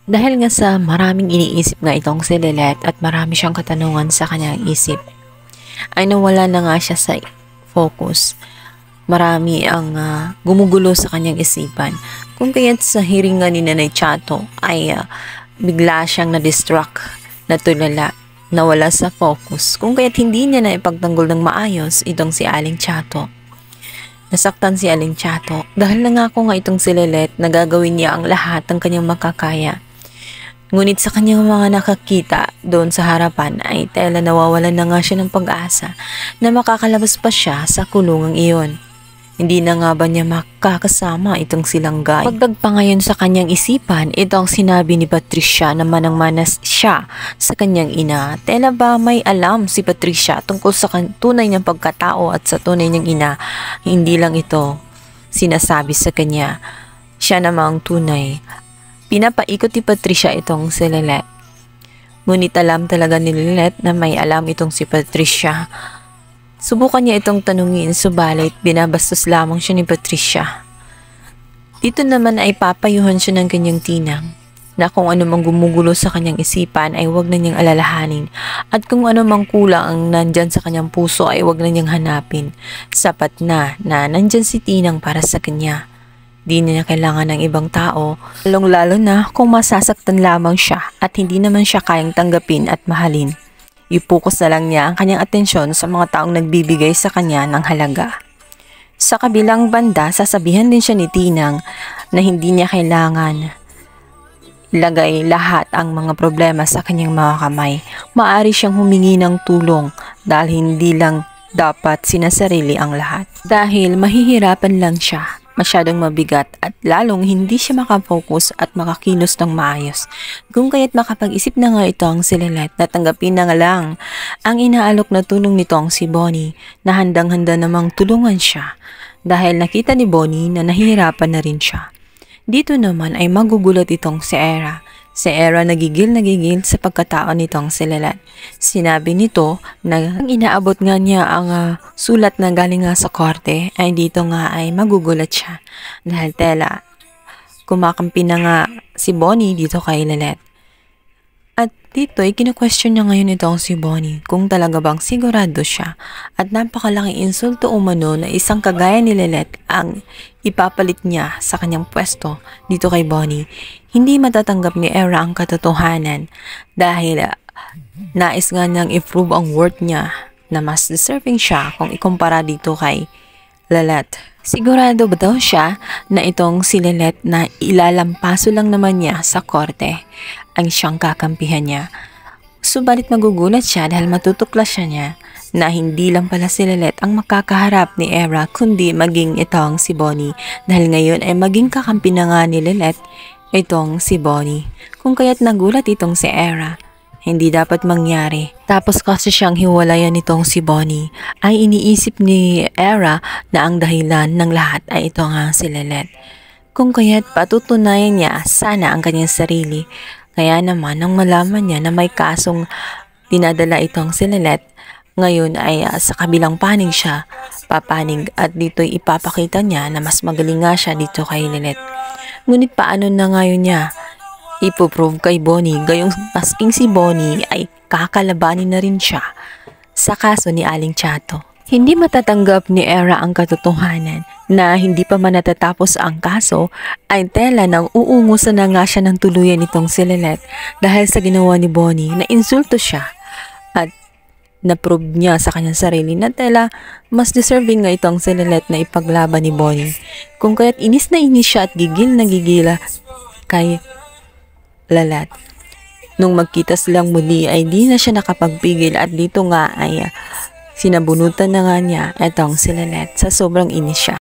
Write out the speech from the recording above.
Dahil nga sa maraming iniisip nga itong si Lilet at marami siyang katanungan sa kanyang isip, ay nawala na nga siya sa focus. Marami ang gumugulo sa kanyang isipan. Kung kaya't sa hearing nga ni Nanay Chato ay bigla siyang na-distract, natulala, nawala sa focus. Kung kaya't hindi niya na ipagtanggol ng maayos itong si Aling Chato. Nasaktan si Aling Chato dahil nangako nga itong si Lilet na gagawin niya ang lahat ng kanyang makakaya. Ngunit sa kanyang mga nakakita doon sa harapan ay tela nawawalan na nga siya ng pag-asa na makakalabas pa siya sa kulungang iyon. Hindi na nga ba niya makakasama itong silanggay? Pagdag pa ngayon sa kanyang isipan, itong sinabi ni Patricia na manang-manas siya sa kanyang ina. Tela ba may alam si Patricia tungkol sa tunay niyang pagkatao at sa tunay niyang ina? Hindi lang ito sinasabi sa kanya. Siya namang tunay. Pinapaikot ni Patricia itong si Lilet. Ngunit alam talaga ni Lilet na may alam itong si Patricia. Subukan niya itong tanungin, subalit binabastos lamang siya ni Patricia. Dito naman ay papayuhan siya ng kanyang tinang na kung ano mang gumugulo sa kanyang isipan ay wag na niyang alalahanin at kung ano mang kulang ang nandyan sa kanyang puso ay wag na niyang hanapin. Sapat na nandyan si Tinang para sa kanya. Di niya kailangan ng ibang tao, lalong-lalo na kung masasaktan lamang siya at hindi naman siya kayang tanggapin at mahalin. Ipokus na lang niya ang kanyang atensyon sa mga taong nagbibigay sa kanya ng halaga. Sa kabilang banda, sasabihan din siya ni Tinang na hindi niya kailangan ilagay lahat ang mga problema sa kanyang mga kamay. Maaari siyang humingi ng tulong dahil hindi lang dapat sinasarili ang lahat. Dahil mahihirapan lang siya. Masyadong mabigat at lalong hindi siya makafocus at makakilos ng maayos. Kung kaya't makapag-isip na nga ito ang si Lilet na tanggapin na nga lang ang inaalok na tulong nito ang si Bonnie na handang-handa namang tulungan siya dahil nakita ni Bonnie na nahihirapan na rin siya. Dito naman ay magugulat itong si Era. Si Era nagigil sa pagkatao nitong si Lilet. Sinabi nito na inaabot nga niya ang sulat na galing nga sa korte ay dito nga ay magugulat siya. Dahil tela, kumakampi na nga si Bonnie dito kay Lilet. At dito ay kinu-question niya ngayon itong si Bonnie kung talaga bang sigurado siya at napakalaking insulto umano na isang kagaya ni Lilet ang ipapalit niya sa kanyang pwesto dito kay Bonnie. Hindi matatanggap ni Era ang katotohanan dahil nais nga niyang i-prove ang worth niya na mas deserving siya kung ikumpara dito kay Lilet. Sigurado ba daw siya na itong si Lilet na ilalampaso lang naman niya sa korte ang siyang kakampihan niya. Subalit magugulat siya dahil matutuklas siya niya na hindi lang pala si Lilet ang makakaharap ni Era kundi maging itong si Bonnie dahil ngayon ay maging kakampi na nga ni Lilet itong si Bonnie. Kung kaya't nagulat itong si Era, hindi dapat mangyari. Tapos kasi siyang hiwalayan nitong si Bonnie, ay iniisip ni Era na ang dahilan ng lahat ay ito nga si Lilet. Kung kaya't patutunayan niya sana ang kanyang sarili. Kaya naman nang malaman niya na may kasong dinadala itong si Lilet, ngayon ay sa kabilang panig siya papanig at dito'y ipapakita niya na mas magaling nga siya dito kay Lilet. Ngunit paano na ngayon niya ipoprove kay Bonnie gayong masking si Bonnie ay kakalabanin na rin siya sa kaso ni Aling Chato. Hindi matatanggap ni Era ang katotohanan na hindi pa man natatapos ang kaso ay tela nang uungusan na nga siya ng tuluyan itong si Lilet dahil sa ginawa ni Bonnie na insulto siya at na-prove niya sa kanyang sarili na tela mas deserving nga itong si Lilet na ipaglaban ni Bonnie. Kung kaya't inis na inis siya at gigil na gigila kay Lilet. Nung magkita silang muli ay di na siya nakapagpigil at dito nga ay sinabunutan na nga niya itong si Lilet sa sobrang inis siya.